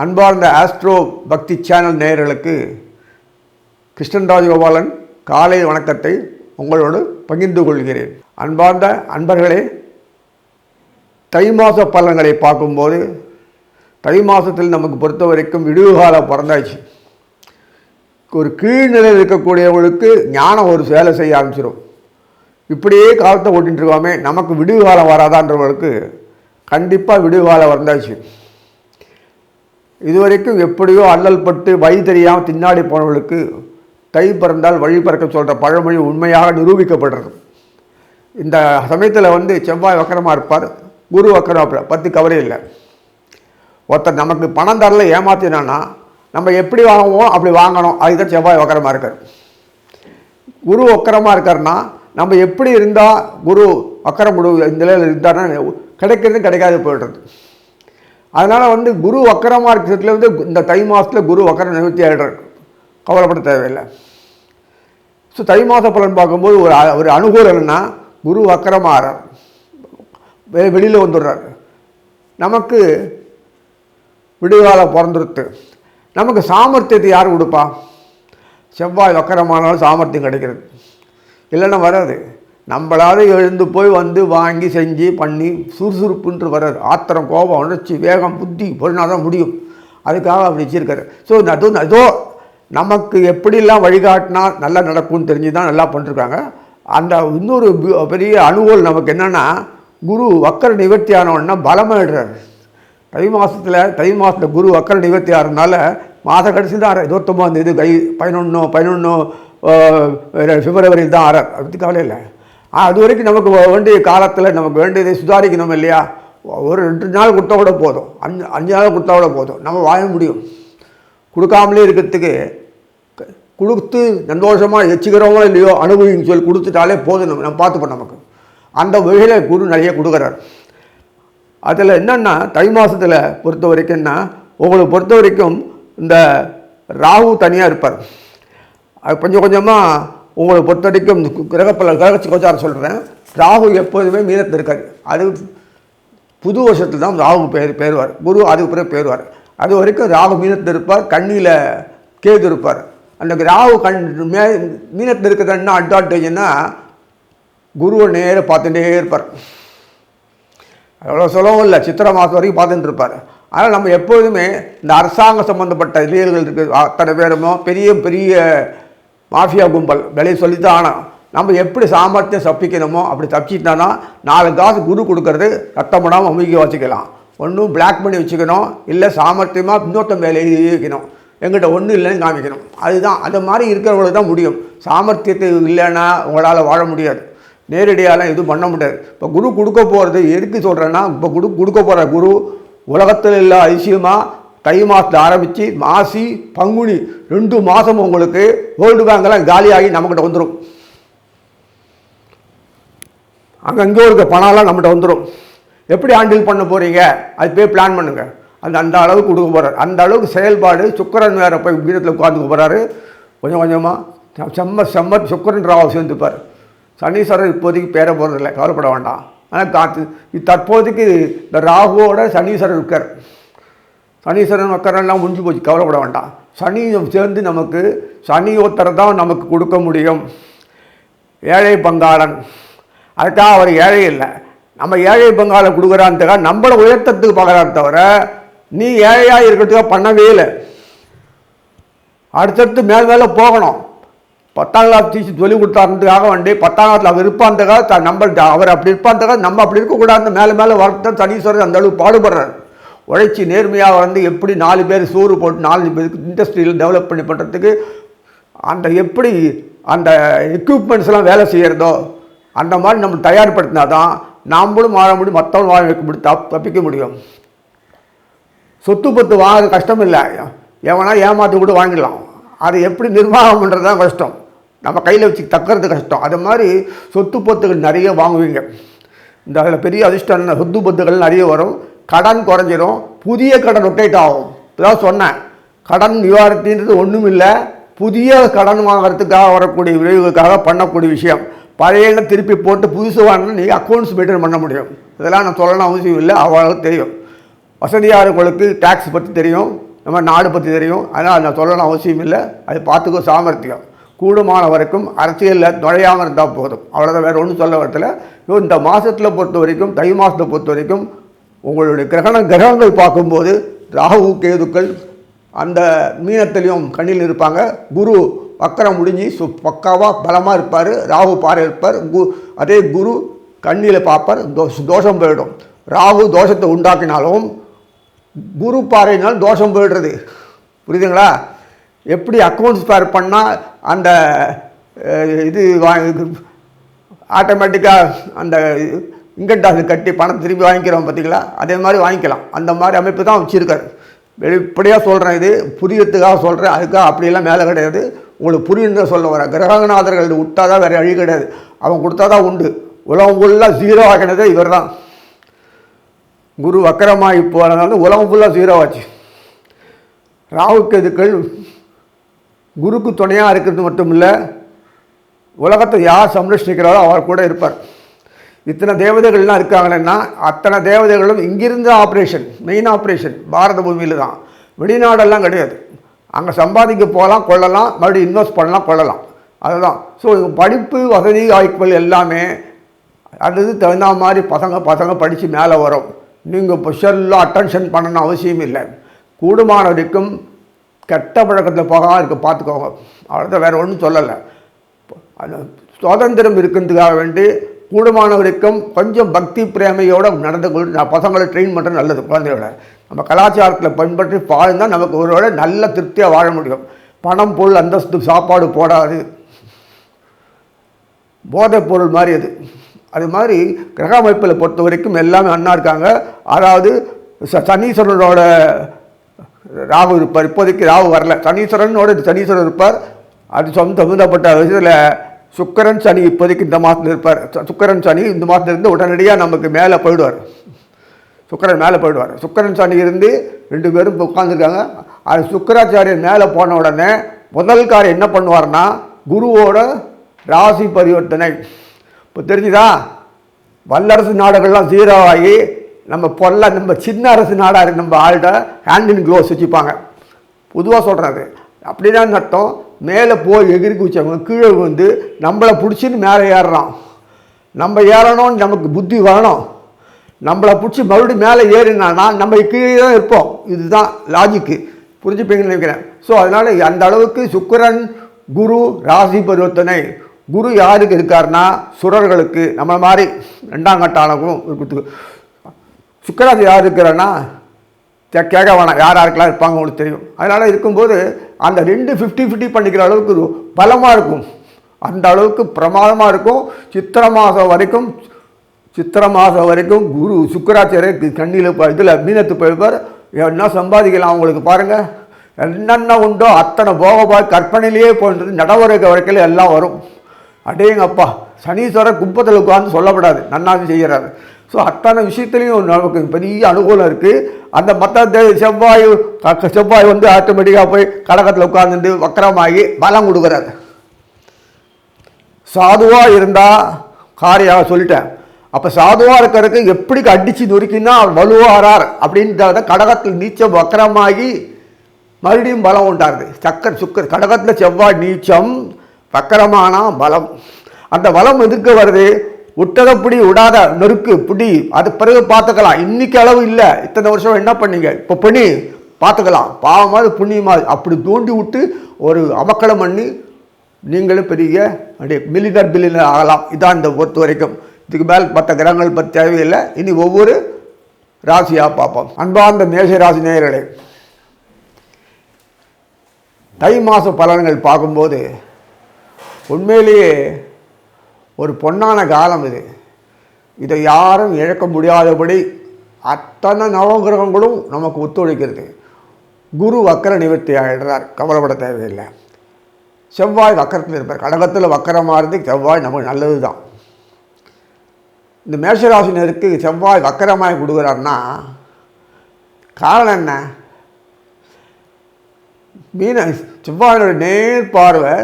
அன்பார்ந்த ஆஸ்ட்ரோ பக்தி சேனல் நேயர்களுக்கு கிருஷ்ணன் ராஜகோபாலன் காலை வணக்கத்தை உங்களோடு பகிர்ந்து கொள்கிறேன். அன்பார்ந்த அன்பர்களே, தை மாத பலன்களை பார்க்கும்போது தை மாதத்தில் நமக்கு பொறுத்த வரைக்கும் விடுகாலம் பிறந்தாச்சு. ஒரு கீழ்நிலையில் இருக்கக்கூடியவங்களுக்கு ஞானம் ஒரு வேலை செய்ய ஆரம்பிச்சிடும். இப்படியே காலத்தை ஓட்டிகிட்டு இருக்காமே நமக்கு விடுகாலம் வராதான்றவர்களுக்கு கண்டிப்பாக விடுகாலம் வந்தாச்சு. இதுவரைக்கும் எப்படியோ அல்லல் பட்டு வழி தெரியாமல் தின்னாடி போனவர்களுக்கு தை பிறந்தால் வழி பிறக்க சொல்கிற பழமொழி உண்மையாக நிரூபிக்கப்படுறது. இந்த சமயத்தில் செவ்வாய் வக்கரமாக இருப்பார், குரு வக்கரமாக பற்றி கவலை இல்லை. ஒருத்தர் நமக்கு பணம் தரல ஏமாத்தினான்னா நம்ம எப்படி வாங்குவோம் அப்படி வாங்கணும். அதுதான் செவ்வாய் வக்கரமாக இருக்கார். குரு வக்கரமாக இருக்காருன்னா நம்ம எப்படி இருந்தால் குரு வக்கரம் இந்த நிலையில் இருந்தாருன்னா கிடைக்கிறது கிடைக்காது போய்டுறது. அதனால் குரு வக்கரமாக இருக்கிறதுல இந்த தை மாதத்தில் குரு வக்கரம் நிவர்த்தி ஆகிடுறார், கவலைப்பட தேவையில்லை. ஸோ தை மாத பலன் பார்க்கும்போது ஒரு அனுகூலம்னா குரு வக்கரமாக வெளியில் வந்துடுறார். நமக்கு விடுகாலம் பிறந்துருத்து. நமக்கு சாமர்த்தியத்தை யார் கொடுப்பா? செவ்வாய் வக்கரமானாலும் சாமர்த்தியம் கிடைக்கிறது, இல்லைன்னா வராது. நம்மளாவது எழுந்து போய் வாங்கி செஞ்சு பண்ணி சுறுசுறுப்புன்று வர்றாரு. ஆத்திரம், கோபம், உணர்ச்சி, வேகம், புத்தி பொருளாக தான் முடியும். அதுக்காக அப்படி வச்சிருக்காரு. ஸோ அதோ நமக்கு எப்படிலாம் வழிகாட்டினா நல்லா நடக்கும்னு தெரிஞ்சு தான் நல்லா பண்ணிருக்காங்க. அந்த இன்னொரு பெரிய அனுகூலம் நமக்கு என்னென்னா, குரு வக்கர நிவர்த்தி ஆனோன்னா பலமாயிடுறாரு. தை மாதத்தில் குரு வக்கர நிவர்த்தி ஆகிறதுனால மாத கடைசி தான் 29 11 பிப்ரவரி தான் ஆறார். அதை பற்றி கவலை இல்லை. அது வரைக்கும் நமக்கு வேண்டிய காலத்தில் நமக்கு வேண்டியதை சுதாரிக்கணும் இல்லையா? ஒரு 2 நாள் கொடுத்தா கூட போதும், 5 நாள் கொடுத்தா கூட போதும், நம்ம வாழ முடியும். கொடுக்காமலே இருக்கிறதுக்கு கொடுத்து சந்தோஷமாக வச்சுக்கிறோமோ இல்லையோ அனுபவின்னு சொல்லி கொடுத்துட்டாலே போதும். நம்ம பார்த்துப்போம். நமக்கு அந்த வகையில் குரு நிறைய கொடுக்குறார். அதில் என்னென்னா தை மாதத்தில் பொறுத்த வரைக்கும்னா உங்களுக்கு பொறுத்த வரைக்கும் இந்த ராகு தனியாக இருப்பார். அது கொஞ்சம் கொஞ்சமாக உங்களை பொறுத்த வரைக்கும் கிரகச்சி கோச்சாரம் சொல்கிறேன். ராகு எப்போதுமே மீனத்தில் இருக்கார். அது புது வருஷத்தில் தான் ராகு பேருவார். குரு அதுக்கு பிறகு பேருவார். அது வரைக்கும் ராகு மீனத்தில் இருப்பார், கண்ணியில் கேது இருப்பார். அந்த ராகு மீனத்தில் இருக்கிறது என்ன அட்வான்டேஜ்னா குருவை நேர பார்த்துட்டே இருப்பார். அவ்வளோ சொல்லவும் இல்லை, சித்திரை மாதம் வரைக்கும் பார்த்துட்டு இருப்பார். அதனால் நம்ம எப்போதுமே இந்த அரசாங்க சம்மந்தப்பட்ட இளைஞர்கள் இருக்குது அத்தனை பேருமோ பெரிய பெரிய மாஃபியா கும்பல் விலையை சொல்லித்தான். ஆனால் நம்ம எப்படி சாமர்த்தியம் தப்பிக்கணுமோ அப்படி தப்பிச்சிட்டானா 4 காசு குரு கொடுக்கறது ரத்தப்படாமல் அமைக்க வச்சுக்கலாம். ஒன்றும் பிளாக் பண்ணி வச்சுக்கணும், இல்லை சாமர்த்தியமாக இன்னொருத்தம் வேலை எழுதி வைக்கணும். எங்கிட்ட ஒன்றும் இல்லைன்னு காமிக்கணும். அதுதான் அந்த மாதிரி இருக்கிறவங்களுக்கு தான் முடியும். சாமர்த்தியத்தை இல்லைன்னா உங்களால் வாழ முடியாது. நேரடியாலாம் எதுவும் பண்ண முடியாது. இப்போ குரு கொடுக்க போகிறது எதுக்கு சொல்கிறேன்னா, இப்போ கொடுக்க போகிற குரு உலகத்தில் இல்லை அதிசயமாக தை மாதத்தில் ஆரம்பித்து மாசி பங்குனி 2 மாதம் உங்களுக்கு வேர்ல்டு பேங்கெல்லாம் காலியாகி நம்மக்கிட்ட வந்துடும். அங்கங்கே இருக்க பணம்லாம் நம்மகிட்ட வந்துடும். எப்படி ஹேண்டில் பண்ண போகிறீங்க அது போய் பிளான் பண்ணுங்கள். அந்த அளவுக்கு கொடுக்க போகிறார். அந்த அளவுக்கு செயல்பாடு. சுக்கிரன் வேறு போய் வீரத்தில் உட்காந்துக்க போகிறாரு. கொஞ்சம் கொஞ்சமாக செம்ம சுக்கிரன் ராகு சேர்ந்துப்பார். சனீஸ்வரர் இப்போதைக்கு பேர போகிறதில்லை, கவலைப்பட வேண்டாம். ஆனால் தற்போதைக்கு இந்த ராகுவோட சனீஸ்வரர் இருக்கார். சனீஸ்வரன் மக்கரெல்லாம் முடிஞ்சு போச்சு, கவலைப்பட வேண்டாம். சனி சேர்ந்து நமக்கு சனி ஒருத்தரை தான் நமக்கு கொடுக்க முடியும். ஏழை பங்காளன், அதுக்காக அவர் ஏழை இல்லை. நம்ம ஏழை பங்காளன் கொடுக்குறான்றதுக்காக நம்மளை உயர்த்தத்துக்கு பார்க்குறாரு தவிர நீ ஏழையாக இருக்கிறதுக்காக பண்ணவே இல்லை. அடுத்தடுத்து மேலே போகணும். 10ஆம் கிளாஸ் டீச்சர் சொல்லி கொடுத்தாருன்றதுக்காக 10ஆம் கிளாஸில் அவர் இருப்பான்றதுக்காக நம்ம அவர் அப்படி இருப்பான்றதுக்காக நம்ம அப்படி இருக்கக்கூடாதுன்னு மேலே வரத்தான் சனீஸ்வரர் அந்த அளவுக்கு பாடுபடுறாரு. உழைச்சி நேர்மையாக எப்படி 4 பேர் சோறு போட்டு 4 பேருக்கு இண்டஸ்ட்ரியில் டெவலப் பண்ணி பண்ணுறதுக்கு அந்த எப்படி அந்த எக்யூப்மெண்ட்ஸ்லாம் வேலை செய்கிறதோ அந்த மாதிரி நம்ம தயார்படுத்தினா தான் நாம்ளும் வாழ முடியும், மற்றவங்க வாழ வைக்க முடியும், தப்பிக்க முடியும். சொத்து பத்து வாங்க கஷ்டம் இல்லை, எவனா ஏமாற்றி கூட வாங்கிடலாம். அது எப்படி நிர்வாகம் பண்ணுறது தான் கஷ்டம், நம்ம கையில் வச்சு தக்கிறது கஷ்டம். அது மாதிரி சொத்து பத்துகள் நிறைய வாங்குவீங்க. இந்த அதில் பெரிய அதிர்ஷ்டம் சொத்து பத்துகள் நிறைய வரும். கடன் குறைஞ்சிரும், புதிய கடன் ரொட்டேட் ஆகும். இதான் சொன்னேன், கடன் நிவாரத்தின்றது ஒன்றும் இல்லை, புதிய கடன் வாங்கிறதுக்காக வரக்கூடிய விளைவுகளுக்காக பண்ணக்கூடிய விஷயம். பழைய திருப்பி போட்டு புதுசு வாங்கினா நீங்கள் அக்கௌண்ட்ஸ் மெயின்டைன் பண்ண முடியும். இதெல்லாம் நான் சொல்லணும் அவசியம் இல்லை, அவ்வளோ தெரியும். வசதியாளர்களுக்கு டேக்ஸ் பற்றி தெரியும், நம்ம நாடு பற்றி தெரியும், அதனால் நான் சொல்லணும் அவசியம் இல்லை. அது பார்த்துக்கோ சாமர்த்தியம். கூடுமான வரைக்கும் அரசியலில் நுழையாமல் இருந்தால் போதும், அவ்வளோதான். வேறு ஒன்றும் சொல்ல வரத்தில். இந்த மாதத்தில் பொறுத்த வரைக்கும், தை மாதத்தை பொறுத்த வரைக்கும் உங்களுடைய கிரகங்கள் பார்க்கும்போது ராகு கேதுக்கள் அந்த மீனத்திலையும் கண்ணில் இருப்பாங்க. குரு வக்கரம் முடிஞ்சு பக்காவாக பலமாக இருப்பார். ராகு பாறை இருப்பார். அதே குரு கண்ணியில் பார்ப்பார். தோஷம் போயிடும். ராகு தோஷத்தை உண்டாக்கினாலும் குரு பாறையினால் தோஷம் போயிடுறது. புரியுதுங்களா? எப்படி அக்கௌண்ட்ஸ் ஸ்பேர் பண்ணால் அந்த இது ஆட்டோமேட்டிக்காக அந்த இன்கம் டாக்ஸ் கட்டி பணம் திருப்பி வாங்கிக்கிறோம் பார்த்தீங்களா, அதே மாதிரி வாங்கிக்கலாம். அந்த மாதிரி அமைப்பு தான் வச்சுருக்காரு. வெளிப்படையாக சொல்கிறேன், இது புரியறதுக்காக சொல்கிறேன், அதுக்காக அப்படியெல்லாம் மேலே கிடையாது. உங்களுக்கு புரியுன்னு சொல்ல வரேன். கிரகநாதர்கள் விட்டால் தான் வேறு வழி கிடையாது. அவன் கொடுத்தா தான் உண்டு. உலகம் ஃபுல்லாக ஜீரோ ஆகினதே இவர் தான். குரு வக்கரமாகி போகிறதுனால உலகம் ஃபுல்லாக ஜீரோ ஆச்சு. ராகுக்கு எதுக்கள் குருக்கு துணையாக இருக்கிறது மட்டும் இல்லை, உலகத்தை யார் சம்ரட்சிக்கிறாரோ அவர் கூட இருப்பார். இத்தனை தேவதைகள்லாம் இருக்காங்கன்னா அத்தனை தேவதைகளும் இங்கிருந்து ஆப்ரேஷன், மெயின் ஆப்ரேஷன் பாரத பூமியில் தான். வெளிநாடெல்லாம் கிடையாது. அங்கே சம்பாதிக்க போகலாம், கொள்ளலாம், மறுபடியும் இன்வெஸ்ட் பண்ணலாம், கொள்ளலாம். அதுதான். ஸோ படிப்பு வசதி வாய்ப்புகள் எல்லாமே அது தகுந்த மாதிரி பசங்க படித்து மேலே வரும். நீங்கள் ஸ்பெஷலாக அட்டென்ஷன் பண்ணணும் அவசியம் இல்லை. கூடுமான வரைக்கும் கெட்ட பழக்கத்தில் போகாமல் இருக்க பார்த்துக்கோங்க, அவ்வளோதான். வேறு ஒன்றும் சொல்லலை. அந்த சுதந்திரம் இருக்கிறதுக்காக வேண்டி கூடுமான வரைக்கும் கொஞ்சம் பக்தி பிரேமையோடு நடந்து கொண்டு பசங்களை ட்ரெயின் பண்ணுறது நல்லது. குழந்தையோட நம்ம கலாச்சாரத்தில் பின்பற்றி வாழ்ந்தால் நமக்கு ஒருவேளை நல்ல திருப்தியாக வாழ முடியும். பணம், பொருள், அந்தஸ்து, சாப்பாடு போடாது, போதைப் பொருள் மாதிரி அது மாதிரி கிரக அமைப்பில் பொறுத்த வரைக்கும் எல்லாமே அண்ணா இருக்காங்க. அதாவது சனீஸ்வரனோட ராகு இருப்பார். இப்போதைக்கு ராகு வரல, சனீஸ்வரன் இருப்பார். அது சம்பந்தப்பட்ட விஷயத்தில் சுக்கிரன் சனி இப்போதைக்கு இந்த மாதத்தில் இருப்பார். சுக்கிரன் சனி இந்த மாதத்தில் இருந்து உடனடியாக நமக்கு மேலே போயிடுவார். சுக்கிரன் சனி இருந்து 2 பேரும் உட்காந்துருக்காங்க. அது சுக்கராச்சாரியர் மேலே போன உடனே முதல் காரியம் என்ன பண்ணுவார்னா குருவோட ராசி பரிவர்த்தனை. இப்போ தெரிஞ்சுதா? வல்லரசு நாடுகள்லாம் ஜீரோ ஆகி நம்ம சின்ன அரசு நாடாக நம்ம ஆள்கிட்ட ஹேண்ட் இன் க்ளோவ்ஸ் வச்சுப்பாங்க. பொதுவாக சொல்கிறாரு. அப்படின்னா அர்த்தம் மேலே போய் எகிரி குதிச்சவங்க கீழே வந்து நம்மளை பிடிச்சின்னு மேலே ஏறுறான். நம்ம ஏறணும்னு நமக்கு புத்தி வரணும். நம்மளை பிடிச்சி மறுபடியும் மேலே ஏறினான்னா நம்ம கீழே தான் இருப்போம். இதுதான் லாஜிக்கு. புரிஞ்சுப்பீங்கன்னு நினைக்கிறேன். ஸோ அதனால் அந்த அளவுக்கு சுக்கிரன் குரு ராசி பரிவர்த்தனை. குரு யாருக்கு இருக்காருன்னா சுரர்களுக்கு, நம்ம மாதிரி 2ஆம் கட்டானவும் இருக்குது. சுக்கராசி யார் இருக்கிறன்னா கேட்க வேணாம், யாருக்கெல்லாம் இருப்பாங்க உங்களுக்கு தெரியும். அதனால் இருக்கும்போது அந்த 2 50-50 பண்ணிக்கிற அளவுக்கு பலமாக இருக்கும். அந்த அளவுக்கு பிரமாதமாக இருக்கும். சித்திரை மாதம் வரைக்கும் குரு சுக்கராச்சாரியர் கண்ணியில் இதில் மீனத்து போயிருப்பார். என்ன சம்பாதிக்கலாம் அவங்களுக்கு பாருங்கள். என்னென்ன உண்டோ அத்தனை போகபாய் கற்பனையிலேயே போன்றது நடவடிக்கை வரைக்கும் எல்லாம் வரும். அடேங்கப்பா, சனீஸ்வரர் கும்பத்தில் உட்காந்து சொல்லப்படாது, நன்னாவே செய்கிறாரு. ஸோ அத்தனை விஷயத்துலையும் நமக்கு பெரிய அனுகூலம் இருக்குது. அந்த மற்ற செவ்வாய் வந்து ஆட்டோமேட்டிக்காக போய் கடகத்தில் உட்காந்துட்டு வக்கரமாகி பலம் கொடுக்குறாரு. சாதுவாக இருந்தால் காரியாக சொல்லிட்டேன். அப்போ சாதுவாக இருக்கிறதுக்கு எப்படி அடித்து நொறுக்கினா வலுவாரார் அப்படின்றத கடகத்தில் நீச்சம் வக்கரமாகி மறுபடியும் பலம் உண்டாருது. சுக்கர் கடகத்தில் செவ்வாய் நீச்சம், வக்கரமானா பலம். அந்த பலம் எதுக்கு வருது? விட்டதப்படி விடாத நெருக்கு பிடி, அது பிறகு பார்த்துக்கலாம். இன்னைக்கு அளவு இல்லை, இத்தனை வருஷம் என்ன பண்ணீங்க, இப்போ பண்ணி பார்த்துக்கலாம். பாவமாவது புண்ணியமாவது அப்படி தூண்டி விட்டு ஒரு அமக்களம் பண்ணி நீங்களும் பெரிய அப்படியே பில்லியனர் ஆகலாம். இதான் இந்த பொறுத்த வரைக்கும். இதுக்கு மேல் மற்ற கிரகங்கள் பற்றி தேவையில்லை. இனி ஒவ்வொரு ராசியாக பார்ப்போம். அன்பார்ந்த மேஷ ராசி நேயர்களே, தை மாத பலன்கள் பார்க்கும்போது உண்மையிலேயே ஒரு பொன்னான காலம் இது. இதை யாரும் இழக்க முடியாதபடி அத்தனை நவகிரகங்களும் நமக்கு ஒத்துழைக்கிறது. குரு வக்கர நிவர்த்தி ஆகிடுறார், கவலைப்பட தேவையில்லை. செவ்வாய் வக்கரத்தில் இருப்பார். கடகத்தில் வக்கரமாக இருந்து செவ்வாய் நமக்கு நல்லது தான். இந்த மேஷராசினருக்கு செவ்வாய் வக்கரமாக கொடுக்குறாருன்னா காரணம் என்ன? செவ்வாயோட நேர் பார்வை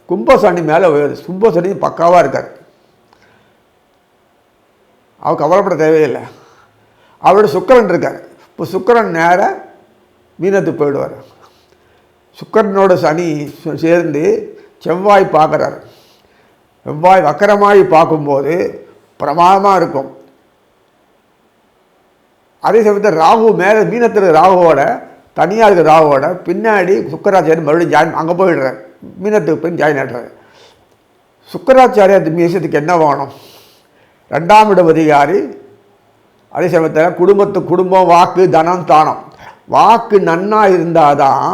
கும்பசனி மேலே உயருது. கும்பசனி பக்காவாக இருக்கார். அவர் கவலைப்பட தேவையில்லை. அவரோட சுக்கிரன் இருக்கார். இப்போ சுக்கிரன் நேர மீனத்துக்கு போயிடுவார். சுக்கிரனோட சனி சேர்ந்து செவ்வாய் பார்க்குறார். செவ்வாய் வக்கரமாகி பார்க்கும்போது பிரமாதமாக இருக்கும். அதே சமயத்தில் ராகு மேலே மீனத்தில் ராகுவோட தனியாக இருக்கிற ராகுவோட பின்னாடி சுக்கராச்சாரியர் மறுபடியும் ஜாயின் அங்கே போயிடுறார். மீனத்துக்கு போய் ஜாயின் ஆடுறாரு. சுக்கராச்சாரியர் மீசத்துக்கு என்ன வேணும்? 2ஆம் இடம் அதிகாரி. அதே சமயத்தில் குடும்பம் வாக்கு தனம் தானம். வாக்கு நன்னா இருந்தால் தான்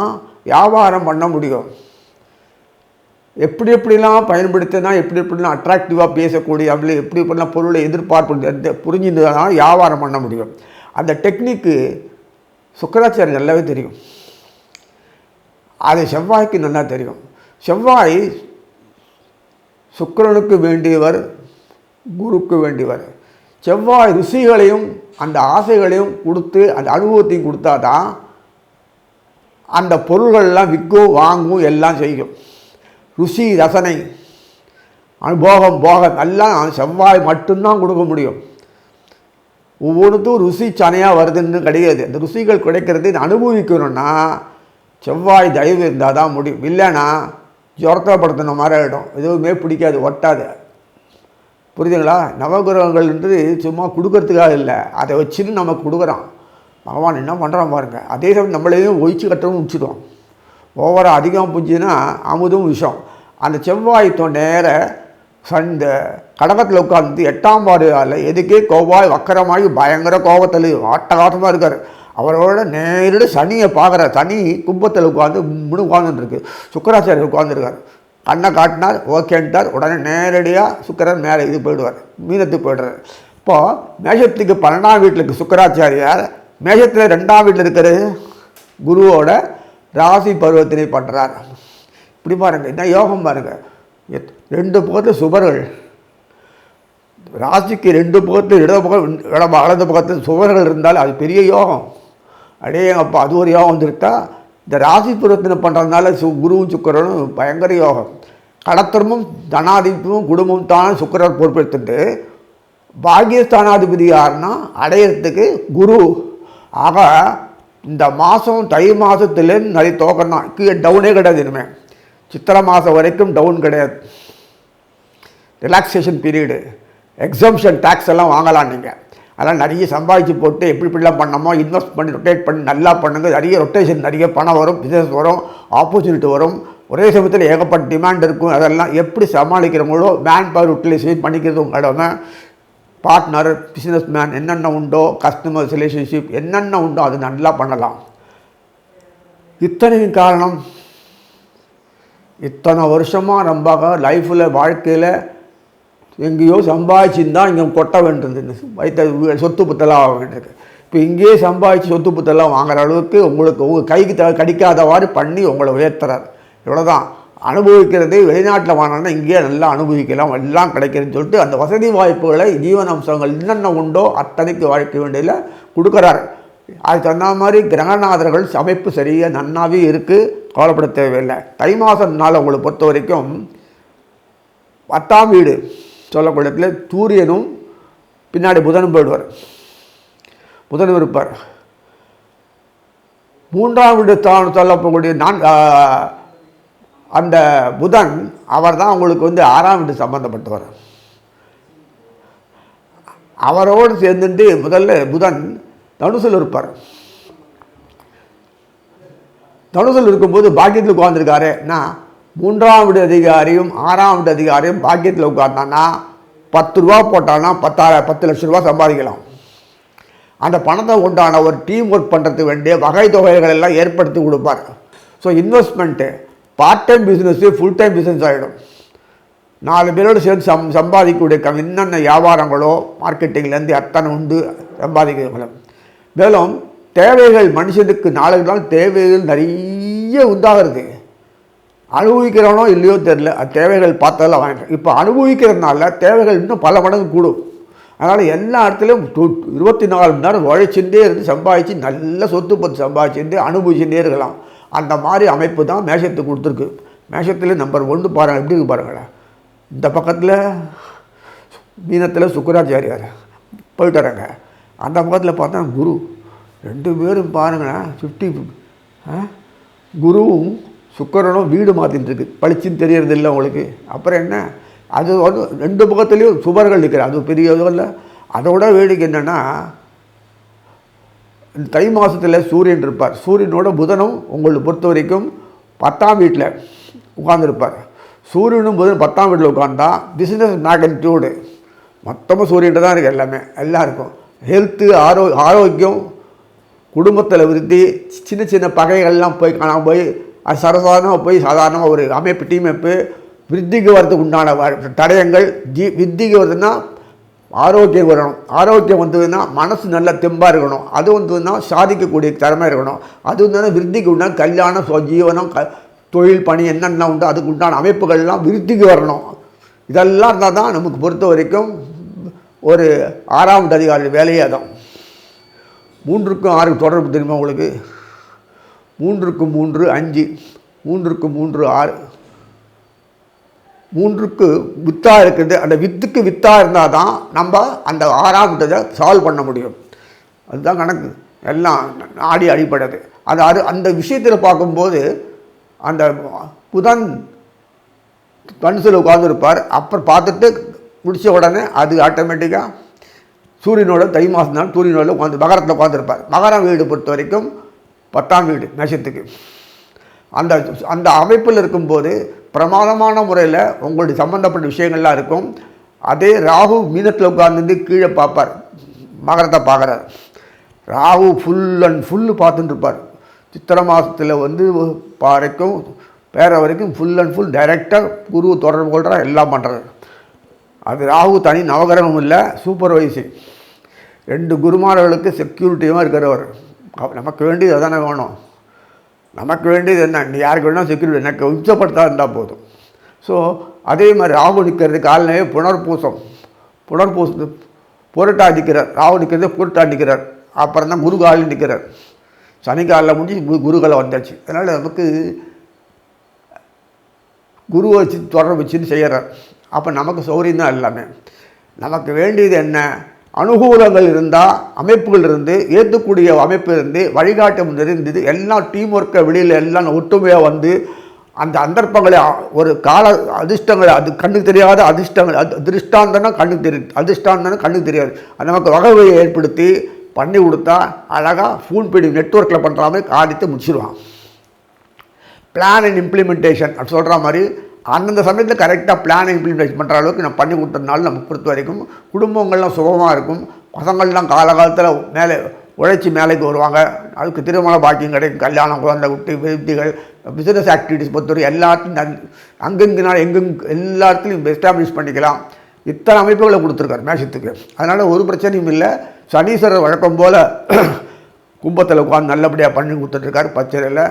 வியாபாரம் பண்ண முடியும். எப்படிலாம் பயன்படுத்தினா எப்படிலாம் அட்ராக்டிவாக பேசக்கூடிய அப்படி எப்படிலாம் பொருளை எதிர்பார்ப்பு புரிஞ்சுருந்தா வியாபாரம் பண்ண முடியும். அந்த டெக்னிக்கு சுக்கராச்சாரியர் நல்லாவே தெரியும். அது செவ்வாய்க்கு நல்லா தெரியும். செவ்வாய் சுக்கிரனுக்கு வேண்டியவர், குருக்கு வேண்டியவர். செவ்வாய் ருசிகளையும் அந்த ஆசைகளையும் கொடுத்து அந்த அனுபவத்தையும் கொடுத்தா தான் அந்த பொருள்கள்லாம் விற்கும் வாங்கும் எல்லாம் செய்யும். ருசி ரசனை அனுபோகம் போகம் எல்லாம் செவ்வாய் மட்டும்தான் கொடுக்க முடியும். ஒவ்வொன்றுத்தும் ருசி சனையாக வருதுன்னு கிடையாது. அந்த ருசிகள் கிடைக்கிறது அனுபவிக்கணும்னா செவ்வாய் தயவு இருந்தால் தான் முடியும். இல்லைன்னா ஜொரத்தப்படுத்தின மாதிரி ஆகிடும். எதுவுமே பிடிக்காது, ஒட்டாது. புரியுதுங்களா? நவகிரகங்கள்ன்றது சும்மா கொடுக்கறதுக்காக இல்லை, அதை வச்சுன்னு நமக்கு கொடுக்குறான். பகவான் என்ன பண்ணுறான் பாருங்கள். அதே சமயம் நம்மளையும் ஒழிச்சு கட்டவும் முடிச்சிடுவோம். ஓவராக அதிகம் புஞ்சுன்னா அமுதும் விஷம். அந்த செவ்வாய் நேர இந்த கடகத்தில் உட்காந்து 8ஆம் பார்வையால் எதுக்கே கோவாய் வக்கரமாகி பயங்கர கோபத்தில் ஆட்டகாட்டமாக இருக்கார். அவரோட நேரடி சனியை பார்க்குறார். சனி கும்பத்தில் உட்காந்து உட்காந்துருக்கு. சுக்கராச்சாரியர் உட்காந்துருக்கார். கண்ணை காட்டினார், ஓகேன்ட்டார். உடனே நேரடியாக சுக்கரன் மேலே இது போயிடுவார், மீனத்துக்கு போய்டுறார். இப்போது மேஷத்துக்கு 12ஆம் வீட்டில் இருக்குது சுக்கராச்சாரியார். மேஷத்தில் 2ஆம் வீட்டில் இருக்கிற குருவோட ராசி பருவத்தினை பண்ணுறார். இப்படி பாருங்கள், என்ன யோகம் பாருங்கள். 2 பக்கத்தில் சுபர்கள், ராசிக்கு 2 பக்கத்தில் வலது பக்கத்தில் சுபர்கள் இருந்தால் அது பெரிய யோகம். அடே அப்போ அது ஒரு யோகம் வந்துருக்கா. இந்த ராசி பருவத்தினை பண்ணுறதுனால குருவும் சுக்கரனும் பயங்கர யோகம். கடத்திரமும் தனாதிபதியும் குடும்பம் தான் சுக்கரர் பொறுப்பெடுத்துட்டு பாகியஸ்தானாதிபதி யாருன்னா அடையிறதுக்கு குரு. ஆக இந்த மாதம் தை மாதத்துலேருந்து நிறைய தோக்கணும். கீழே டவுனே கிடையாது. இனிமேல் சித்திரை மாதம் வரைக்கும் டவுன் கிடையாது. ரிலாக்ஸேஷன் பீரியடு, எக்ஸம்ஷன் டேக்ஸ் எல்லாம் வாங்கலாம். நீங்கள் அதெல்லாம் நிறைய சம்பாதிச்சு போட்டு எப்படிலாம் பண்ணமோ இன்வெஸ்ட் பண்ணி ரொட்டேட் பண்ணி நல்லா பண்ணுங்க. நிறைய ரொட்டேஷன், நிறைய பணம் வரும், பிஸ்னஸ் வரும், ஆப்பர்ச்சுனிட்டி வரும். ஒரே சமயத்தில் ஏகப்பட்ட டிமாண்ட் இருக்கும். அதெல்லாம் எப்படி சமாளிக்கிறவங்களோ மேன் பவர் யூட்டிலைசேஷன் பண்ணிக்கிறது உங்கள் கடமை. பார்ட்னர், பிஸ்னஸ் மேன் என்னென்ன உண்டோ, கஸ்டமர்ஸ் ரிலேஷன்ஷிப் என்னென்ன உண்டோ அது நல்லா பண்ணலாம். இத்தனையும் காரணம் இத்தனை வருஷமாக நம்ம லைஃப்பில் வாழ்க்கையில் எங்கேயோ சம்பாதிச்சுருந்தான் இங்கே கொட்ட வேண்டியது, வைத்த சொத்து புத்தெல்லாம் ஆக வேண்டியிருக்கு. இப்போ இங்கேயே சம்பாதிச்சு சொத்து புத்தெல்லாம் வாங்குற அளவுக்கு உங்களுக்கு உங்கள் கைக்கு கடிக்காதவாறு பண்ணி உங்களை உயர்த்துறார். இவ்வளோதான். அனுபவிக்கிறது வெளிநாட்டில் வாங்கினா இங்கேயே நல்லா அனுபவிக்கலாம், எல்லாம் கிடைக்கிறதுன்னு சொல்லிட்டு அந்த வசதி வாய்ப்புகளை ஜீவன அம்சங்கள் என்னென்ன உண்டோ அத்தனைக்கு வாழ்க்கை வேண்டியில் கொடுக்குறாரு. அது தகுந்த மாதிரி கிரகநாதர்கள் அமைப்பு சரியாக நன்னாவே இருக்குது, கவலைப்பட தேவையில்லை. தை மாதம்னால உங்களை பொறுத்த வரைக்கும் 10ஆம் வீடு சொல்லக்கூடியத்தில் சூரியனும் பின்னாடி புதனும் போயிடுவார். புதனும் இருப்பார். 3ஆம் வீடு சொல்லப்போக்கூடிய அந்த புதன் அவர் தான் உங்களுக்கு 6ஆம் வீடு சம்பந்தப்பட்டவர். அவரோடு சேர்ந்துட்டு முதல்ல புதன் தனுசில் இருப்பார். தனுசில் இருக்கும்போது பாக்கியத்தில் உட்கார்ந்துருக்காரு. நான் 3ஆம் வீடு அதிகாரியும் 6ஆம் வீடு அதிகாரியும் பாக்கியத்தில் உட்கார்ந்தான்னா 10 ரூபா போட்டான்னா 10 லட்சம் ரூபா சம்பாதிக்கலாம். அந்த பணத்தை உண்டான ஒரு டீம் ஒர்க் பண்ணுறதுக்கு வேண்டிய வகை தொகைகள் எல்லாம் ஏற்படுத்தி கொடுப்பார். So investment part time business full time business ஆகிடும். 4 பேரோடு சேர்ந்து சம்பாதிக்கக்கூடிய என்னென்ன வியாபாரங்களோ மார்க்கெட்டிங்லேருந்து அத்தனை உண்டு சம்பாதிக்கிறவங்களும். மேலும் தேவைகள் மனுஷனுக்கு நாளுக்கு நாள் தேவைகள் நிறைய உண்டாகிறது. அனுபவிக்கிறவனோ இல்லையோ தெரில, அது தேவைகள் பார்த்ததெல்லாம் வாங்கிட்டேன். இப்போ அனுபவிக்கிறதுனால தேவைகள் இன்னும் பல மடங்கு கூடும். அதனால் எல்லா இடத்துலையும் 24 மணி நேரம் உழைச்சுட்டே இருந்து சம்பாதிச்சு நல்ல சொத்து பத்து சம்பாதிச்சுட்டு அனுபவிச்சுட்டே இருக்கலாம். அந்த மாதிரி அமைப்பு தான் மேஷத்துக்கு கொடுத்துருக்கு. மேஷத்தில் நம்பர் 1 பாருங்கள், எப்படி இருக்கு பாருங்களேன். இந்த பக்கத்தில் மீனத்தில் சுக்கராச்சாரியார் போயிட்டு வராங்க. அந்த பக்கத்தில் பார்த்தா குரு. 2 பேரும் பாருங்களேன் 50 குருவும் சுக்கிரனும் வீடு மாற்றிட்டு இருக்கு, பளிச்சுன்னு தெரியறது இல்லை உங்களுக்கு. அப்புறம் என்ன, அது வந்து 2 பக்கத்துலேயும் சுவர்கள் நிற்கிற, அது பெரிய இதுவும் இல்லை. அதோட வேடிக்கை என்னென்னா, தை மாதத்தில் சூரியன் இருப்பார். சூரியனோட புதனும் உங்களை பொறுத்த வரைக்கும் 10ஆம் வீட்டில் உட்காந்துருப்பார். சூரியனும் புதன் 10ஆம் வீட்டில் உட்காந்தா பிஸ்னஸ் மேக்னிடியூடு மொத்தமாக சூரியன்ட்டு தான் இருக்குது. எல்லாம் இருக்கும். ஹெல்த்து, ஆரோக்கியம், குடும்பத்தில் விருத்தி, சின்ன சின்ன பகைகள்லாம் போய் காணாமல் போய் அது சரசாதாரணமாக போய் சாதாரணமாக ஒரு அமைப்பு டீமைப்பு விருத்திக்கு வரதுக்கு உண்டான தடயங்கள். விருத்திக்கு வருதுன்னா ஆரோக்கியம் வரணும். ஆரோக்கியம் வந்ததுன்னா மனசு நல்லா தெம்பாக இருக்கணும். அது வந்ததுன்னா சாதிக்கக்கூடிய திறமை இருக்கணும். அது வந்ததுன்னா விருத்திக்கு உண்டான கல்யாணம், ஜீவனம், தொழில், பணி என்னென்ன உண்டோ அதுக்கு உண்டான அமைப்புகள்லாம் விருத்திக்கு வரணும். இதெல்லாம் இருந்தால் தான் நமக்கு பொறுத்த வரைக்கும் ஒரு 6ஆம் அதிகாரி வேலையே தான். 3க்கும் 6க்கும் தொடர்பு தெரியுமா உங்களுக்கு? 3க்கு 3 5, 3க்கு 3 6, 3க்கு வித்தாக இருக்குது. அந்த வித்துக்கு வித்தாக இருந்தால் தான் நம்ம அந்த 6ஆம் வீட்டை சால்வ் பண்ண முடியும். அதுதான் கணக்கு. எல்லாம் நாடி அடிப்படைது. அது அந்த விஷயத்தில் பார்க்கும்போது அந்த புதன் தனுசில் உட்காந்துருப்பார். அப்புறம் பார்த்துட்டு முடித்த உடனே அது ஆட்டோமேட்டிக்காக சூரியனோட தை மாதம் தான் சூரியனோட மகரத்தில் உட்காந்துருப்பார். மகரம் வீடு பொறுத்த வரைக்கும் 10ஆம் வீடு மேஷத்துக்கு. அந்த அந்த அமைப்பில் இருக்கும்போது பிரமாதமான முறையில் உங்களுடைய சம்மந்தப்பட்ட விஷயங்கள்லாம் இருக்கும். அதே ராகு மீனத்தில் உட்கார்ந்து கீழே பார்ப்பார், மகரத்தை பார்க்குறார். ராகு ஃபுல் அண்ட் ஃபுல்லு பார்த்துட்டு இருப்பார். சித்திரை மாதத்தில் வந்து வரைக்கும் பேர வரைக்கும் ஃபுல் அண்ட் ஃபுல் டைரெக்டாக குரு தொடர்பு கொள்கிறார், எல்லாம் பண்ணுறாரு. அது ராகு தனி நவகிரகமும் இல்லை, சூப்பர்வைசிங். 2 குருமார்களுக்கு செக்யூரிட்டியாக இருக்கிறவர். நமக்கு வேண்டியது அதானே வேணும். நமக்கு வேண்டியது என்ன, நீ யாருக்கு வேணால் செக்யூரிட்டி, எனக்கு உச்சப்படுத்தா இருந்தால் போதும். ஸோ அதே மாதிரி ராகு நிற்கிறது காலனே புனர்பூசம் புரட்டா நிற்கிறார். ராகு நிற்கிறது புரட்டா நிற்கிறார். அப்புறம் தான் குரு காலில் நிற்கிறார். சனிக்காலில் முடிஞ்சு குருகாலை வந்தாச்சு. அதனால் நமக்கு குருவை வச்சு தொடர்பு வச்சுன்னு செய்கிறார். அப்போ நமக்கு சௌரியம் தான் எல்லாமே. நமக்கு வேண்டியது என்ன, அனுகூலங்கள் இருந்தால், அமைப்புகள் இருந்து, ஏற்றக்கூடிய அமைப்பு இருந்து, வழிகாட்டம் இருந்தது, எல்லாம் டீம் ஒர்க்கை வெளியில் எல்லாம் ஒற்றுமையாக வந்து அந்த சந்தர்ப்பங்களை ஒரு கால அதிர்ஷ்டங்களை, அது கண்ணுக்கு தெரியாத அதிர்ஷ்டங்கள், அதிர்ஷ்டாந்தனா கண்ணுக்கு தெரியுது, அதிர்ஷ்டாந்தனா கண்ணுக்கு தெரியாது. அது நமக்கு வகையை ஏற்படுத்தி பண்ணி கொடுத்தா அழகாக ஃபோன் பீடி நெட்ஒர்க்கில் பண்ணுற மாதிரி காரியத்தை முடிச்சிடுவான். பிளான் அண்ட் இம்ப்ளிமெண்டேஷன் அப்படி சொல்கிற மாதிரி அந்தந்த சமயத்தில் கரெக்டாக பிளான் இம்ப்ளிமெண்டேஷன் பண்ணுற அளவுக்கு நான் பண்ணி கொடுத்ததுனால நமக்கு பொறுத்த வரைக்கும் குடும்பங்கள்லாம் சுகமாக இருக்கும். பசங்கள்லாம் காலகாலத்தில் மேலே உழைச்சி மேலைக்கு வருவாங்க. அதுக்கு திருமண பாக்கியம் கிடைக்கும், கல்யாணம், குழந்தை குட்டி, விருத்திகள், பிஸ்னஸ் ஆக்டிவிட்டிஸ் பொறுத்தவரை எல்லாத்தையும் அங்கெங்கினாலும் எல்லா இடத்துலையும் எஸ்டாப்ளிஷ் பண்ணிக்கலாம். இத்தனை அமைப்புகளை கொடுத்துருக்காரு மேஷத்துக்கு. அதனால் ஒரு பிரச்சனையும் இல்லை. சனீஸ்வரர் வழக்கம் போல் கும்பத்தில் உட்காந்து நல்லபடியாக பண்ணி கொடுத்துட்ருக்காரு. பச்சையில்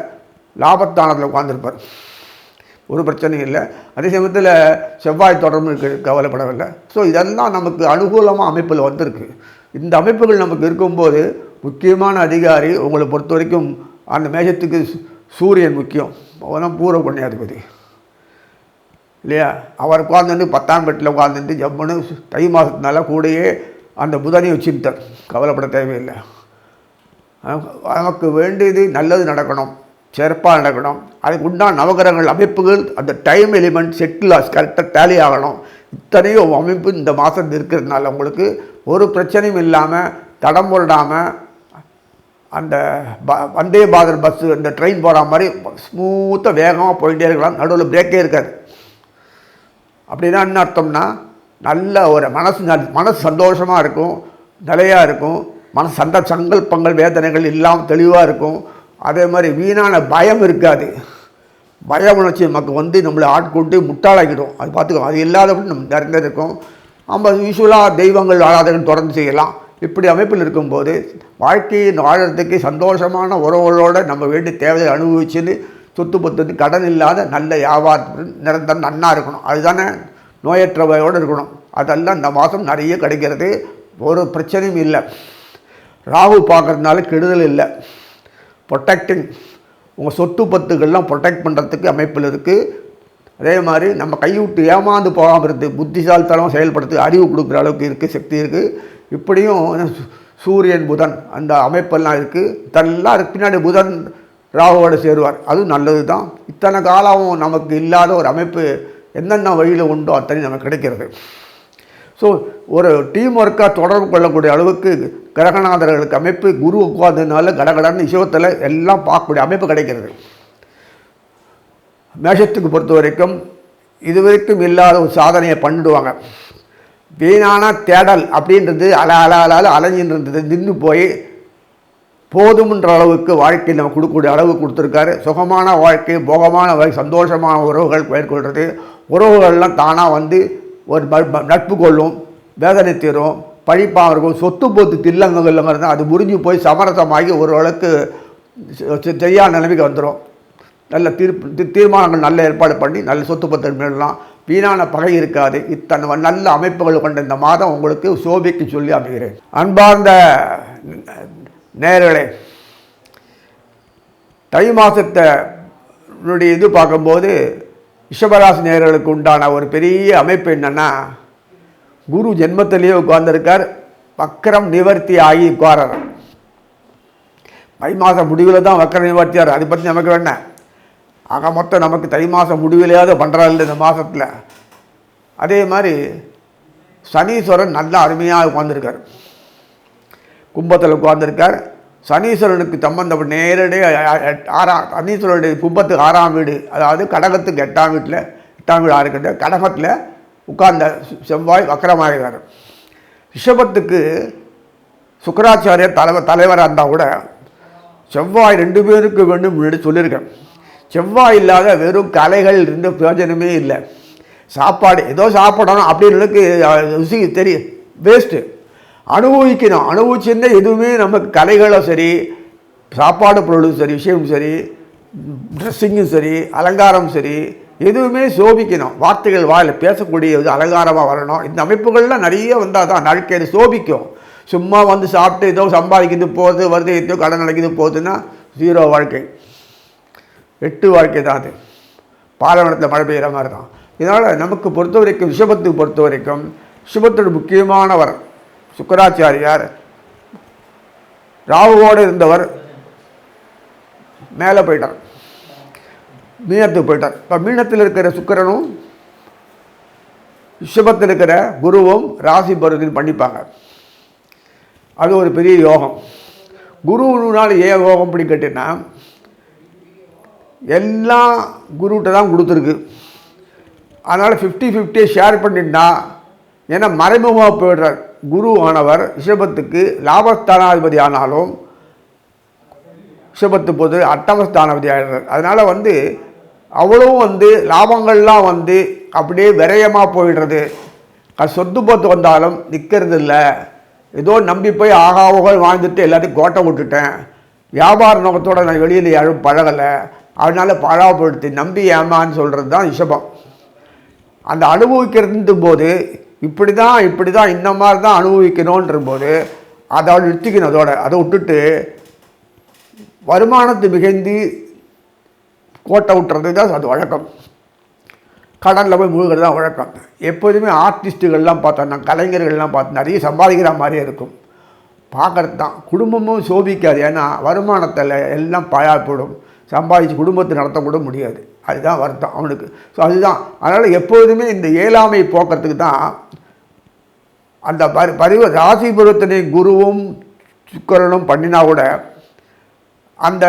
லாபத்தானத்தில் உட்காந்துருப்பார், ஒரு பிரச்சனையும் இல்லை. அதே சமயத்தில் செவ்வாய் தொடர்பு கவலைப்படவில்லை. ஸோ இதெல்லாம் நமக்கு அனுகூலமாக அமைப்பில் வந்திருக்கு. இந்த அமைப்புகள் நமக்கு இருக்கும்போது முக்கியமான அதிகாரி உங்களை பொறுத்த வரைக்கும் அந்த மேஷத்துக்கு சூரியன் முக்கியம். அவன் பூர்வ புண்ணியாதிபதி இல்லையா? அவர் உட்காந்துட்டு 10ஆம் வீட்டில் உட்காந்துட்டு ஜம்முன்னு தை மாதத்தினால கூடயே அந்த புதனை வச்சுட்டார். கவலைப்பட தேவையில்லை. நமக்கு வேண்டியது நல்லது நடக்கணும், சிறப்பாக நடக்கணும். அதுக்கு உண்டான நவகிரகங்கள் அமைப்புகள் அந்த டைம் எலிமெண்ட் செட்டில் கரெக்டாக டேலி ஆகணும். இத்தனையும் அமைப்பு இந்த மாதம் இருக்கிறதுனால உங்களுக்கு ஒரு பிரச்சனையும் இல்லாமல் தடம் போடாமல் அந்த வந்தே பாரத் பஸ்ஸு இந்த ட்ரெயின் போகிற மாதிரி ஸ்மூத்தாக வேகமாக போயிட்டே இருக்கலாம். நடுவில் பிரேக்கே இருக்காது. அப்படின்னா என்ன அர்த்தம்னா, நல்ல ஒரு மனசு சந்தோஷமாக இருக்கும், நிலையாக இருக்கும். சங்கல்பங்கள் வேதனைகள் இல்லாமல் தெளிவாக இருக்கும். அதே மாதிரி வீணான பயம் இருக்காது. பய உணர்ச்சி நமக்கு வந்து நம்மளை ஆட்கொண்டு முட்டாளாக்கிடும். அது பார்த்துக்கோ, அது இல்லாதபடி நம்ம நிறைந்திருக்கும். நம்ம யூஸ்வலாக தெய்வங்கள் ஆராதனை தொடர்ந்து செய்யலாம். இப்படி அமைப்பில் இருக்கும்போது வாழ்க்கையை வாழறதுக்கு சந்தோஷமான உறவுகளோடு நம்ம வேண்டிய தேவையை அனுபவிச்சுன்னு சொத்து பத்து கடன் இல்லாத நல்ல வியாபாரத்துக்கு நிரந்தரம் நன்னாக இருக்கணும். அதுதானே நோயற்றவையோடு இருக்கணும். அதெல்லாம் இந்த மாதம் நிறைய கிடைக்கிறது. ஒரு பிரச்சனையும் இல்லை. ராகு பார்க்குறதுனால கெடுதல் இல்லை. ப்ரொடெக்டிங் உங்கள் சொத்து பத்துக்கள்லாம் ப்ரொடெக்ட் பண்ணுறதுக்கு அமைப்பில் இருக்குது. அதே மாதிரி நம்ம கைவிட்டு ஏமாந்து போகாமல் இருக்குது, புத்திசாலித்தனமாக செயல்படுறதுக்கு அறிவு கொடுக்குற அளவுக்கு இருக்குது, சக்தி இருக்குது. இப்படியும் சூரியன் புதன் அந்த அமைப்பெல்லாம் இருக்குது. இதெல்லாம் பின்னாடி புதன் ராகுவோடு சேருவார். அதுவும் நல்லது தான். இத்தனை காலமும் நமக்கு இல்லாத ஒரு அமைப்பு என்னென்ன வழியில் உண்டோ அத்தனை நமக்கு கிடைக்கிறது. ஸோ ஒரு டீம் ஒர்க்காக தொடர்பு கொள்ளக்கூடிய அளவுக்கு கிரகநாதர்களுக்கு அமைப்பு குரு உட்கார்ந்ததுனால கடகடன்னு விஷயத்தில் எல்லாம் பார்க்கக்கூடிய அமைப்பு கிடைக்கிறது. மேஷத்துக்கு பொறுத்த வரைக்கும் இதுவரைக்கும் இல்லாத ஒரு சாதனையை பண்ணிடுவாங்க. வீணான தேடல் அப்படின்றது அலைஞ்சின்னு இருந்தது நின்று போய் போதும்ன்ற அளவுக்கு வாழ்க்கையில் நம்ம கொடுக்கக்கூடிய அளவு கொடுத்துருக்காரு. சுகமான வாழ்க்கை, போகமான வாழ்க்கை, சந்தோஷமான உறவுகள் மேற்கொள்வது, உறவுகள்லாம் தானாக வந்து ஒரு நட்பு கொள்ளும், வேதனை தீரும், பழிப்பாக இருக்கும், சொத்து போத்து தில்லங்கள்ங்கிறது அது முறிஞ்சு போய் சமரசமாகி ஓரளவுக்கு சரியான நிலைமைக்கு வந்துடும். நல்ல தீர்மானங்கள் நல்ல ஏற்பாடு பண்ணி நல்ல சொத்து பத்து மேலாம் வீணான பகை இருக்காது. இத்தனை நல்ல அமைப்புகள் கொண்ட இந்த மாதம் உங்களுக்கு சோபிக்கு சொல்லி அமைகிறேன். அன்பார்ந்த நேயர்களே, தை மாதத்தினுடைய இது பார்க்கும்போது ரிஷபராசி நேயர்களுக்கு உண்டான ஒரு பெரிய அமைப்பு என்னென்னா, குரு ஜென்மத்திலேயே உட்கார்ந்துருக்கார், வக்கரம் நிவர்த்தி ஆகி உட்காரார். தை மாதம் முடிவில் தான் வக்கரம் நிவர்த்தியார், அதை பற்றி நமக்கு வேணேன். ஆக மொத்தம் நமக்கு தை மாதம் முடிவிலையாவது பண்ணுறாள் இந்த மாதத்தில். அதே மாதிரி சனீஸ்வரன் நல்லா அருமையாக உட்கார்ந்துருக்கார், கும்பத்தில் உட்கார்ந்துருக்கார். சனீஸ்வரனுக்கு சம்பந்தப்பட்ட நேரடியாக சனீஸ்வரனுடைய கும்பத்துக்கு 6ஆம் வீடு, அதாவது கடகத்துக்கு 8ஆம் வீட்டில் 8ஆம் வீடு ஆறுக்கிட்ட கடகத்தில் உட்கார்ந்த செவ்வாய் வக்கரமாகிறார். ரிஷபத்துக்கு சுக்கராச்சாரியர் தலைவராக இருந்தால் கூட செவ்வாய் 2 பேருக்கு வேண்டும் முன்னாடி சொல்லியிருக்கேன். செவ்வாய் இல்லாத வெறும் கலைகள் இருந்து பிரயோஜனமே இல்லை. சாப்பாடு ஏதோ சாப்பிடணும் அப்படின்னு ருசி தெரியும், வேஸ்ட்டு. அனுபவிக்கணும், அனுபவிச்சுருந்தா எதுவுமே நமக்கு கலைகளும் சரி, சாப்பாடு பொருளும் சரி, விஷயமும் சரி, ட்ரெஸ்ஸிங்கும் சரி, அலங்காரம் சரி, எதுவுமே சோபிக்கணும். வார்த்தைகள் வாயில் பேசக்கூடிய இது அலங்காரமாக வரணும். இந்த அமைப்புகள்லாம் நிறைய வந்தால் தான் வாழ்க்கையில் சோபிக்கும். சும்மா வந்து சாப்பிட்டு ஏதோ சம்பாதிக்கிறது போகுது வருது, ஏதோ கடன் நடக்குது போகுதுன்னா 0 வாழ்க்கை, 8 வாழ்க்கை தான். அது பாலைவனத்தில் மழை பெய்கிற மாதிரி தான். இதனால் நமக்கு பொறுத்த வரைக்கும் ரிஷபத்துக்கு பொறுத்த வரைக்கும் ரிஷபத்தோட முக்கியமானவர் சுக்கராச்சாரியார். ராகுவோடு இருந்தவர் மேலே போயிட்டார், மீனத்துக்கு போயிட்டார். இப்போ மீனத்தில் இருக்கிற சுக்கிரனும் ரிஷபத்தில் இருக்கிற குருவும் ராசி பருவத்தில் பண்ணிப்பாங்க. அது ஒரு பெரிய யோகம். குருவினால் ஏன் யோகம் அப்படி கேட்டீங்கன்னா, எல்லாம் குருகிட்ட தான் கொடுத்துருக்கு. அதனால் 50-50 ஷேர் பண்ணிட்டா, ஏன்னா மறைமுகமாக போயிடுறார். குரு ஆனவர் ரிஷபத்துக்கு லாபஸ்தானாதிபதி ஆனாலும் ரிஷபத்து போது அட்டமஸ்தானாதிபதி ஆகிடுறார். அதனால் வந்து அவ்வளவும் லாபங்கள்லாம் அப்படியே விரயமாக போயிடுறது. சொத்து போத்து வந்தாலும் நிற்கிறது இல்லை. ஏதோ நம்பி போய் ஆகாவகள் வாழ்ந்துட்டு எல்லாத்தையும் கோட்டை விட்டுட்டேன், வியாபார நோக்கத்தோடு நான் வெளியில் யாரும் பழகலை, அதனால் பழாப்படுத்தி நம்பி ஏமான்னு சொல்கிறது தான் ரிஷபம். அந்த அனுபவிக்கிறது போது இப்படி தான் இந்த மாதிரி தான் அனுபவிக்கணுன்ற போது அதோட நிறுத்திக்கணும். அதை விட்டுட்டு வருமானத்தை மிகுந்து கோட்டை விட்டுறது தான் அது வழக்கம். கடனில் போய் முழுகிறது தான் வழக்கம். எப்போதுமே ஆர்டிஸ்ட்டுகள்லாம் பார்த்தோன்னா, கலைஞர்கள்லாம் பார்த்து நிறைய சம்பாதிக்கிற மாதிரியே இருக்கும், பார்க்குறது தான். குடும்பமும் சோபிக்காது, ஏன்னா வருமானத்தில் எல்லாம் பாழாப்படும். சம்பாதிச்சு குடும்பத்தை நடத்தக்கூட முடியாது. அதுதான் வருத்தம் அவனுக்கு. ஸோ அதுதான். அதனால் எப்போதுமே இந்த இயலாமை போக்குறதுக்கு தான் அந்த ராசி பருவத்தினை குருவும் சுக்கிரனும் பண்ணினா கூட அந்த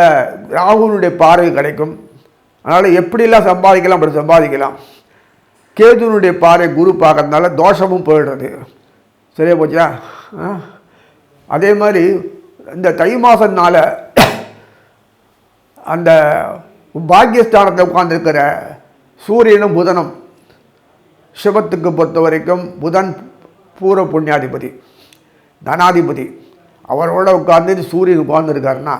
ராகுனுடைய பார்வை கிடைக்கும். அதனால் எப்படிலாம் சம்பாதிக்கலாம் அப்படி சம்பாதிக்கலாம். கேதுனுடைய பார்வை குரு பார்க்கறதுனால தோஷமும் போயிடுறது. சரியா போச்சா? அதே மாதிரி இந்த தை மாதம்னால அந்த பாக்கியஸ்தானத்தை உட்கார்ந்துருக்கிற சூரியனும் புதனும், சிவத்துக்கு பொறுத்த வரைக்கும் புதன் பூர்வ புண்ணியாதிபதி, தனாதிபதி, அவரோட உட்கார்ந்து சூரியன் உட்கார்ந்துருக்காருன்னா,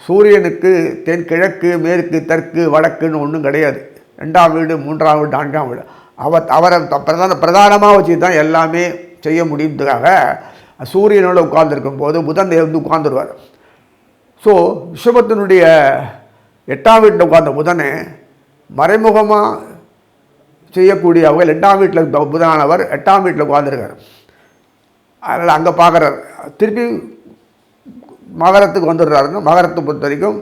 சூரியனுக்கு தென்கிழக்கு மேற்கு தெற்கு வடக்குன்னு ஒன்றும் கிடையாது. 2ஆம் வீடு 3ஆம் வீடு 4ஆம் வீடு. அவரை பிரதானமாக வச்சு தான் எல்லாமே செய்ய முடியுன்றதுக்காக சூரியனோட உட்கார்ந்துருக்கும் போது புதன் உட்கார்ந்துருவார். ஸோ ரிஷபத்தினுடைய 8ஆம் வீட்டில் உட்கார்ந்த புதனை மறைமுகமாக செய்யக்கூடிய அவங்க 2ஆம் வீட்டில் புதனானவர் 8ஆம் வீட்டில் உட்கார்ந்துருக்கார். அதனால் அங்கே பார்க்குறார். திருப்பி மகரத்துக்கு வந்துடுறாருன்னு, மகரத்தை பொறுத்த வரைக்கும்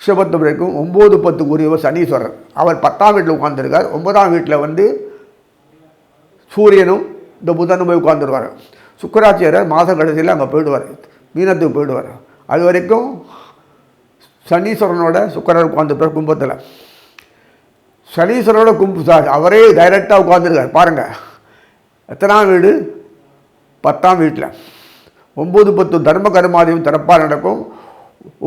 ரிஷபத்து வரைக்கும் 9, 10 உரியவர் சனீஸ்வரர். அவர் 10ஆம் வீட்டில் உட்காந்துருக்கார். 9ஆம் வீட்டில் வந்து சூரியனும் இந்த புதனும் போய் உட்காந்துருவார். சுக்கராச்சாரியர் மாத கடைசியில் அங்கே போயிடுவார், மீனத்துக்கு போயிடுவார். அது வரைக்கும் சனீஸ்வரனோட சுக்கரர் உட்காந்துருப்பார் கும்பத்தில். சனீஸ்வரனோட அவரே டைரெக்டாக உட்காந்துருக்கார். பாருங்கள், எத்தனாம் வீடு? 10ஆம் வீட்டில். 9, 10 தர்ம கர்மாதியும் திறப்பாக நடக்கும்.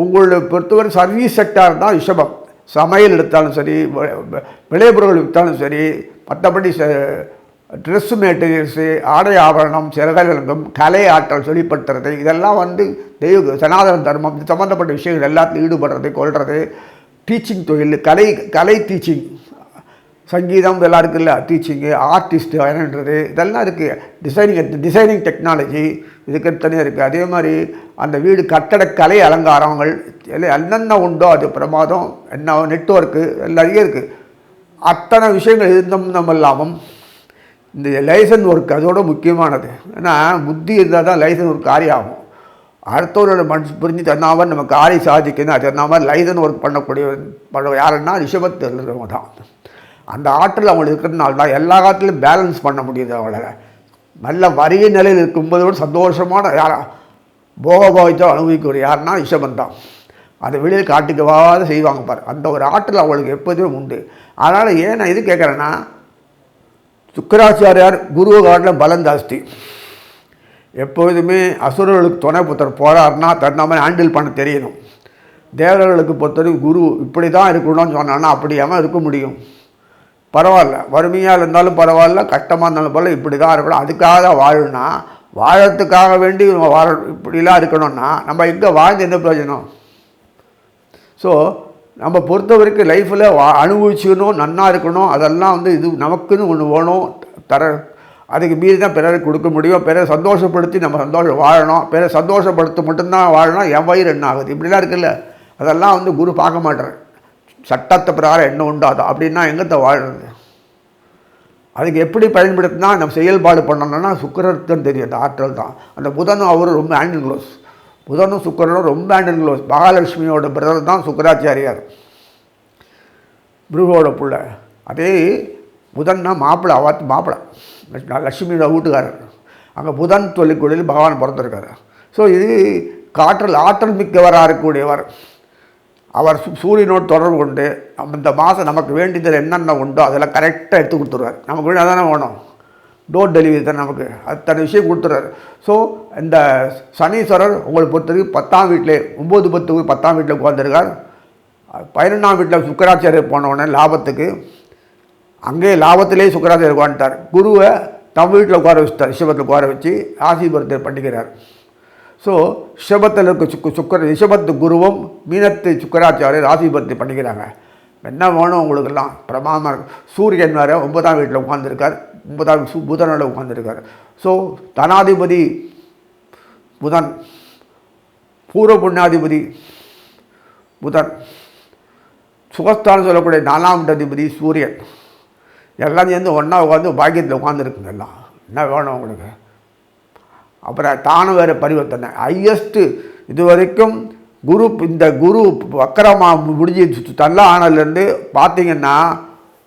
உங்களுடைய பொறுத்தவரை சர்வீஸ் செக்டார் தான் ரிஷபம். சமையல் எடுத்தாலும் சரி, விளைபொருள் விற்றாலும் சரி, மற்றபடி ட்ரெஸ்ஸு மெட்டீரியல்ஸு, ஆடை ஆபரணம், சிறகலங்கம், கலை ஆற்றல் வெளிப்படுத்துறது, இதெல்லாம் வந்து தெய்வ சனாதன தர்மம் இது சம்மந்தப்பட்ட விஷயங்கள் எல்லாத்தையும் ஈடுபடுறது, கொள்வது, டீச்சிங் தொழில், கலை டீச்சிங், சங்கீதம் இதெல்லாம் இருக்குல்ல, டீச்சிங்கு, ஆர்டிஸ்ட்டு என்னன்றது இதெல்லாம் இருக்குது. டிசைனிங் டெக்னாலஜி இதுக்கு தனியாக இருக்குது. அதே மாதிரி அந்த வீடு கட்டடக்கலை அலங்காரங்கள் எல்லாம் என்னென்ன உண்டோ அது பிரமாதம், என்ன நெட்வொர்க்கு நிறைய இருக்குது. அத்தனை விஷயங்கள் இருந்தோம் இல்லாமல் இந்த லைசன் ஒர்க் அதோட முக்கியமானது. ஏன்னா புத்தி இருந்தால் தான் லைசன் ஒர்க் காரியம் ஆகும். அடுத்தவரோட மனசு புரிஞ்சு தன்னாமல் நம்ம காரியம் சாதிக்கணும். அது தன்னாமல் லைசன் ஒர்க் பண்ண யாருன்னா ரிஷபத்தில் இருக்கிறவங்க தான். அந்த ஆற்றல் அவங்களுக்கு இருக்கிறதுனால தான் எல்லா காலத்திலும் பேலன்ஸ் பண்ண முடியுது. அவங்கள நல்ல வரிய நிலையில் இருக்கும்போதோடு சந்தோஷமான யாரா போகபாவித்தோ அனுபவிக்கக்கூடிய யாருன்னா ரிஷபம் தான். அதை வெளியில் காட்டிக்கவாத செய்வாங்க பாரு. அந்த ஒரு ஆற்றல் அவங்களுக்கு எப்போதுமே உண்டு. அதனால் ஏன் நான் இது கேட்குறேன்னா, சுக்கராச்சாரியார் குரு காட்டில் பலம் ஜாஸ்தி. எப்பொழுதுமே அசுரர்களுக்கு துணை புத்தர் போகிறாருன்னா தன்னாமல் ஹேண்டில் பண்ண தெரியணும். தேவர்களுக்கு பொறுத்தவரைக்கும் குரு இப்படி தான் இருக்கணும்னு சொன்னான்னா அப்படியாமல் இருக்க முடியும். பரவாயில்ல, வறுமையாக இருந்தாலும் பரவாயில்ல, கஷ்டமாக இருந்தாலும் பரவாயில்ல, இப்படி தான் இருக்கணும். அதுக்காக தான் வாழணும்னா, வாழறதுக்காக வேண்டி இப்படிலாம் இருக்கணும்னா நம்ம எங்கே வாழ்ந்து என்ன பிரயோஜனம்? ஸோ நம்ம பொறுத்த வரைக்கும் லைஃப்பில் அனுபவிச்சுக்கணும், நன்னா இருக்கணும். அதெல்லாம் வந்து இது நமக்குன்னு ஒன்று வேணும் அதுக்கு மீறி தான் பிறரை கொடுக்க முடியும். பிறரை சந்தோஷப்படுத்தி நம்ம சந்தோஷம் வாழணும். பிறரை சந்தோஷப்படுத்த மட்டும்தான் வாழணும். என் வயிறு என்ன ஆகுது இப்படிலாம் இருக்குல்ல, அதெல்லாம் வந்து குரு பார்க்க மாட்டேறேன். சட்டத்தை பிரகாரம் என்ன உண்டாதோ அப்படின்னா எங்கத்தை வாழ்கிறது? அதுக்கு எப்படி பயன்படுத்தினா நம்ம செயல்பாடு பண்ணணும்னா சுக்கரத்தான் தெரியும். அந்த ஆற்றல் தான். அந்த புதனும் அவரும் ரொம்ப ஹேண்ட் அண்ட் க்ளோஸ். புதனும் சுக்கரனும் ரொம்ப ஹேண்ட் அண்ட் க்ளோஸ். மகாலட்சுமியோட பிரதர் தான் சுக்கராச்சாரியார், பிருகோட பிள்ளை. அதே புதன்னா மாப்பிள்ளை, அவாத்து மாப்பிள்ளை, லட்சுமியோட வீட்டுக்காரர். அங்கே புதன் தொழிற்கொழில் பகவான் பிறந்திருக்காரு. ஸோ இது ஆற்றல் மிக்கவராக இருக்கக்கூடியவர். அவர் சூரியனோடு தொடர்பு கொண்டு இந்த மாதம் நமக்கு வேண்டியதில் என்னென்ன உண்டோ அதெல்லாம் கரெக்டாக எடுத்து கொடுத்துருவார். நமக்கு வேணும் அதானே வேணும், டோர் டெலிவரி தான் நமக்கு அத்தனை விஷயம் கொடுத்துறாரு. ஸோ இந்த சனீஸ்வரர் உங்களை பொறுத்தவரைக்கும் 10ஆம் வீட்டில் 9, 10 10ஆம் வீட்டில் உட்காந்துருக்கார். 11ஆம் வீட்டில் சுக்கராச்சாரியர் போனவுடனே லாபத்துக்கு அங்கே லாபத்திலே சுக்கராச்சாரியர் உட்காந்துட்டார். குருவை தம் வீட்டில் உட்கார வச்சுட்டார், ரிஷபத்தில் உட்கார வச்சு ஆசீர்வாதத்தை பண்ணிக்கிறார். ஸோ ரிஷபத்தில் இருக்க ரிஷபத்து குருவும் மீனத்து சுக்கராச்சாரியர் ஆசீர்வாதத்தை பண்ணிக்கிறாங்க. என்ன வேணும் உங்களுக்கெல்லாம் பிரமாதமாக இருக்கும். சூரியன் வேறு 9ஆம் வீட்டில் உட்காந்துருக்கார், 9ஆம் புதனோட உட்காந்துருக்கார். ஸோ தனாதிபதி புதன், பூர்வ புண்ணியாதிபதி புதன், சுகஸ்தானம் சொல்லக்கூடிய 4ஆம் அதிபதி சூரியன், எல்லாம் சேர்ந்து ஒன்றா உட்காந்து பாக்கியத்தில் உட்காந்துருக்குங்க. எல்லாம் என்ன வேணும் உங்களுக்கு? அப்புறம் தானும் வேறு பரிவர்த்தனை ஹையஸ்ட்டு இது வரைக்கும் குரு. இந்த குரு வக்கரமாக முடிஞ்சு தள்ளம் ஆனதுலேருந்து பார்த்தீங்கன்னா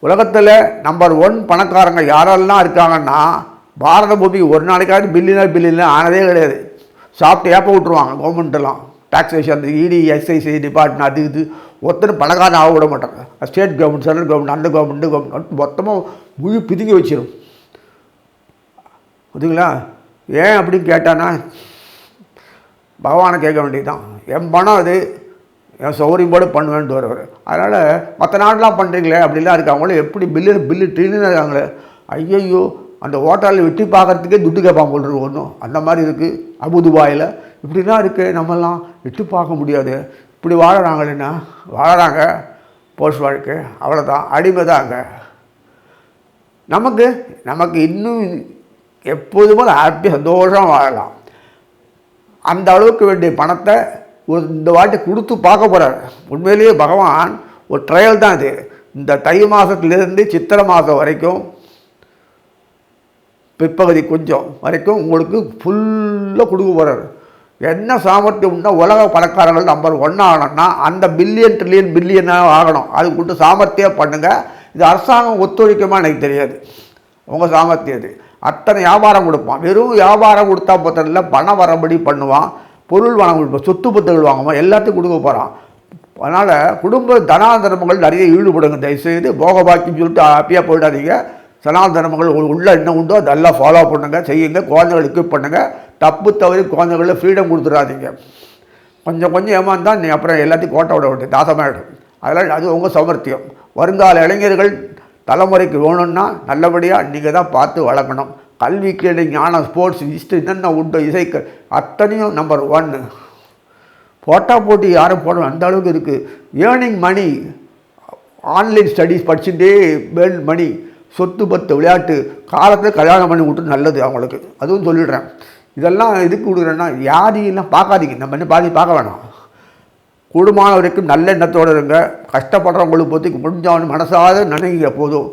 உலகத்தில் நம்பர் 1 பணக்காரங்க யாரெல்லாம் இருக்காங்கன்னா பாரத பூமிக்கு ஒரு நாளைக்காவது பில்லியனர் ஆனதே கிடையாது. சாப்பிட்டு ஏப்ப விட்ருவாங்க கவர்மெண்ட்டெல்லாம். டாக்ஸேஷன், இடி, எஸ்ஐசி டிபார்ட்மெண்ட், அது இது ஒருத்தரும் பணக்காரன் ஆக விட மாட்டாங்க. ஸ்டேட் கவர்மெண்ட், சென்ட்ரல் கவர்மெண்ட், அந்த கவர்மெண்ட் மொத்தமாக முழு பிதுங்கி வச்சிடும். புரியுங்களா? ஏன் அப்படின்னு கேட்டானா பகவானை கேட்க வேண்டியதுதான். என் பணம் அது என் சௌகரியம் போடு பண்ணுவேன்ட்டு வருவார். அதனால் மற்ற நாடெலாம் பண்ணுறீங்களே அப்படிலாம் இருக்குது. அவங்களும் எப்படி பில்லு ட்ரில்லியன் இருக்காங்களே, ஐயையோ அந்த ஹோட்டலில் வெட்டி பார்க்குறதுக்கே துட்டு கேட்பாங்க போல் இருக்கு. ஒன்றும் அந்த மாதிரி இருக்குது. அபுதுபாயில் இப்படிலாம் இருக்குது. நம்மெல்லாம் விட்டு பார்க்க முடியாது. இப்படி வாழறாங்களேன்னா வாழறாங்க. போஸ்ட் வாழ்க்கை அவ்வளோதான், அடிமை தான். அங்கே நமக்கு இன்னும் எப்போதுமே ஹாப்பியாக சந்தோஷமாக வாழலாம். அந்த அளவுக்கு வேண்டிய பணத்தை இந்த வாட்டி கொடுத்து பார்க்க போகிறார். உண்மையிலேயே பகவான் ஒரு ட்ரையல் தான் இது. இந்த தை மாதத்துலேருந்து சித்திரை மாதம் வரைக்கும் பிற்பகுதி கொஞ்சம் வரைக்கும் உங்களுக்கு ஃபுல்லாக கொடுக்க போகிறார். என்ன சாமர்த்தியம்னா உலக பணக்காரர்கள் நம்பர் 1 ஆகணும்னா அந்த பில்லியன் ட்ரில்லியன் பில்லியனாக ஆகணும். அதுக்கு கொண்டு சாமர்த்தியம் பண்ணுங்கள். இது அரசாங்கம் ஒத்துழைக்குமா எனக்கு தெரியாது. உங்கள் சாமர்த்தியம் இது. அத்தனை வியாபாரம் கொடுப்பான். வெறும் வியாபாரம் கொடுத்தா பத்திரில்ல, பணம் வரபடி பண்ணுவான், பொருள் வாங்க கொடுப்பான், சொத்து பத்துகள் வாங்குவான், எல்லாத்தையும் கொடுக்க போகிறான். அதனால் குடும்ப தனாதர்மங்கள் நிறைய ஈடுபடுங்க. தயவுசெய்து போகபாக்கின்னு சொல்லிட்டு ஹாப்பியாக போயிடாதீங்க. சனாதர்மங்கள் உள்ள என்ன உண்டோ அதெல்லாம் ஃபாலோ பண்ணுங்கள், செய்யுங்க. குழந்தைகள் எக்யூப் பண்ணுங்கள். தப்பு தவறி குழந்தைகளில் ஃப்ரீடம் கொடுத்துடாதீங்க. கொஞ்சம் கொஞ்சம் ஏமாந்தால் நீ அப்புறம் எல்லாத்தையும் கோட்டை விட விட்டு தாசமாகிடும். அதனால் அது உங்கள் சாமர்த்தியம். வருங்கால இளைஞர்கள் தலைமுறைக்கு வேணும்னா நல்லபடியாக நீங்கள் தான் பார்த்து வளர்க்கணும். கல்வி, கேள்வி, ஞானம், ஸ்போர்ட்ஸ், ஹிஸ்ட்ரி என்னென்ன உண்டோ இசைக்கு அத்தனையும் நம்பர் 1. போட்டா போட்டி யாரும் போடணும் அந்த அளவுக்கு இருக்குது. ஏர்னிங் மணி, ஆன்லைன் ஸ்டடீஸ் படிச்சுட்டே வேர்ல்டு மணி, சொத்து பத்து, விளையாட்டு, காலத்தில் கல்யாணம் பண்ணி விட்டு நல்லது அவங்களுக்கு. அதுவும் சொல்லிடுறேன். இதெல்லாம் எதுக்கு கொடுக்குறேன்னா யாரையெல்லாம் பார்க்காதீங்க. நம்ம என்ன பார்க்க வேணாம். கூடுமான வரைக்கும் நல்ல எண்ணத்தோடு இருங்க. கஷ்டப்படுறவங்களுக்கு பற்றி முடிஞ்சவன் மனசாக நினைக்கிற போதும்.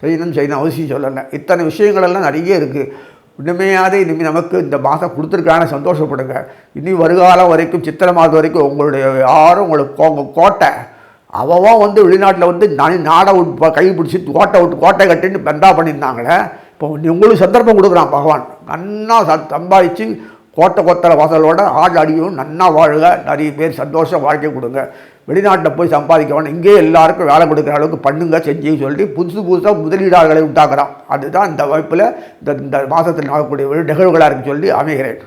செய்யணும் அவசியம் சொல்லலை. இத்தனை விஷயங்களெல்லாம் நிறைய இருக்குது. உண்மையாவது இனிமேல் நமக்கு இந்த மாதம் கொடுத்துருக்கான சந்தோஷப்படுங்க. இனி வருகாலம் வரைக்கும், சித்திரை மாதம் வரைக்கும் உங்களுடைய யாரும் உங்களுக்கு கோட்டை அவன் வந்து வெளிநாட்டில் வந்து நாடை விட்டு கை பிடிச்சி கோட்டை கட்டின்னு பந்தா பண்ணியிருந்தாங்களே. இப்போ உங்களுக்கு சந்தர்ப்பம் கொடுக்குறான் பகவான். நன்னா சம்பாதிச்சு கோட்டை கொத்தர வாசலோட ஆள் அடியும் நன்னா வாழுக. நிறைய பேர் சந்தோஷம் வாழ்க்கை கொடுங்க. வெளிநாட்டில் போய் சம்பாதிக்க வேணும், இங்கே எல்லாருக்கும் வேலை கொடுக்குற அளவுக்கு பண்ணுங்க செஞ்சு சொல்லி புதுசாக முதலீடாளர்களை உண்டாக்குறான். அதுதான் இந்த வாய்ப்பில் இந்த மாதத்தில் நடக்கக்கூடிய நிகழ்வுகளாக இருக்குன்னு சொல்லி அமைகிறேன்.